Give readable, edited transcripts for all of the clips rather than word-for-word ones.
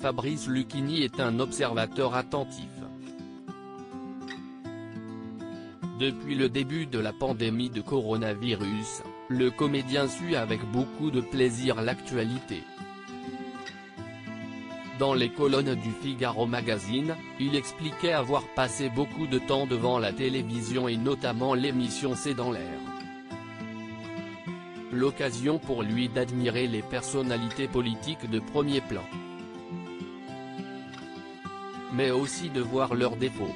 Fabrice Lucchini est un observateur attentif. Depuis le début de la pandémie de coronavirus, le comédien suit avec beaucoup de plaisir l'actualité. Dans les colonnes du Figaro Magazine, il expliquait avoir passé beaucoup de temps devant la télévision et notamment l'émission C'est dans l'air. L'occasion pour lui d'admirer les personnalités politiques de premier plan. Mais aussi de voir leurs défauts.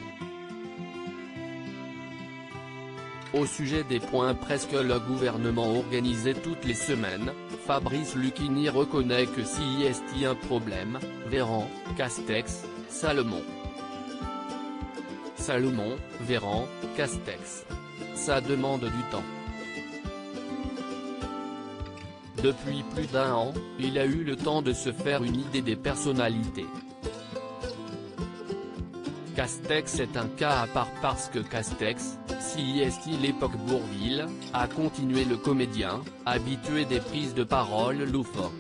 Au sujet des points presque le gouvernement organisait toutes les semaines, Fabrice Lucchini reconnaît que s'il y a un problème, Véran, Castex, Salomon. Salomon, Véran, Castex. Ça demande du temps. Depuis plus d'un an, il a eu le temps de se faire une idée des personnalités. Castex est un cas à part parce que Castex, si est l'époque Bourvil, a continué le comédien, habitué des prises de parole loufoques.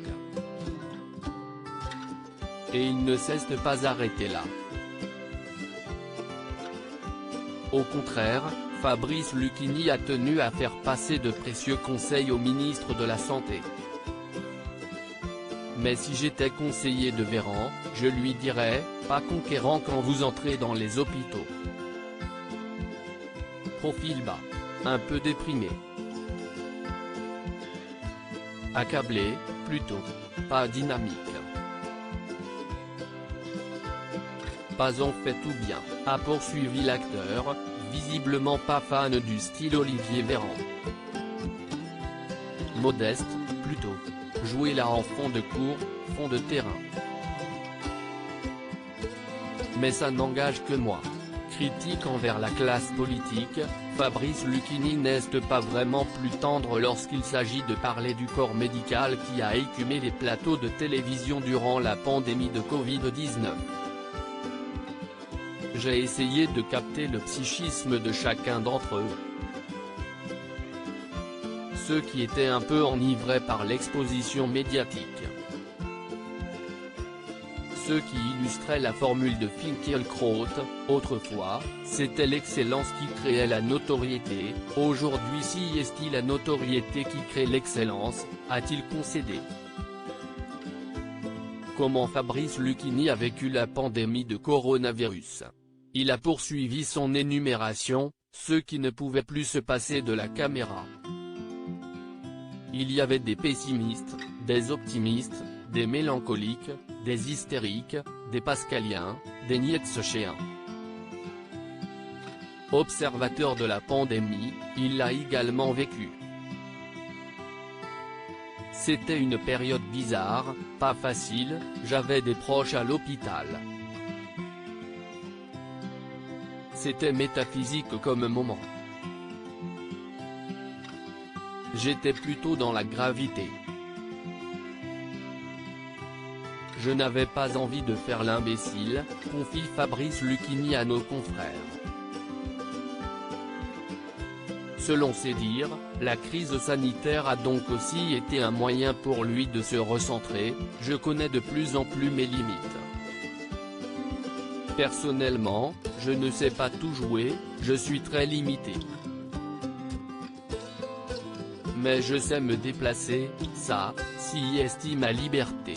Et il ne cesse de pas arrêter là. Au contraire, Fabrice Lucchini a tenu à faire passer de précieux conseils au ministre de la Santé. Mais si j'étais conseiller de Véran, je lui dirais, pas conquérant quand vous entrez dans les hôpitaux. Profil bas. Un peu déprimé. Accablé, plutôt. Pas dynamique. Pas en fait tout bien, a poursuivi l'acteur, visiblement pas fan du style Olivier Véran. Modeste, plutôt. Jouer là en fond de cours, fond de terrain. Mais ça n'engage que moi. Critique envers la classe politique, Fabrice Lucchini n'est pas vraiment plus tendre lorsqu'il s'agit de parler du corps médical qui a écumé les plateaux de télévision durant la pandémie de Covid-19. J'ai essayé de capter le psychisme de chacun d'entre eux. Ceux qui étaient un peu enivrés par l'exposition médiatique. Ceux qui illustraient la formule de Finkielkraut, autrefois, c'était l'excellence qui créait la notoriété, aujourd'hui si est-il la notoriété qui crée l'excellence, a-t-il concédé. Comment Fabrice Lucchini a vécu la pandémie de coronavirus? Il a poursuivi son énumération, ceux qui ne pouvaient plus se passer de la caméra. Il y avait des pessimistes, des optimistes, des mélancoliques, des hystériques, des pascaliens, des nietzschéens. Observateur de la pandémie, il l'a également vécu. C'était une période bizarre, pas facile, j'avais des proches à l'hôpital. C'était métaphysique comme moment. J'étais plutôt dans la gravité. Je n'avais pas envie de faire l'imbécile, confie Fabrice Lucchini à nos confrères. Selon ses dires, la crise sanitaire a donc aussi été un moyen pour lui de se recentrer, je connais de plus en plus mes limites. Personnellement, je ne sais pas tout jouer, je suis très limité. Mais je sais me déplacer, ça, si est ma liberté.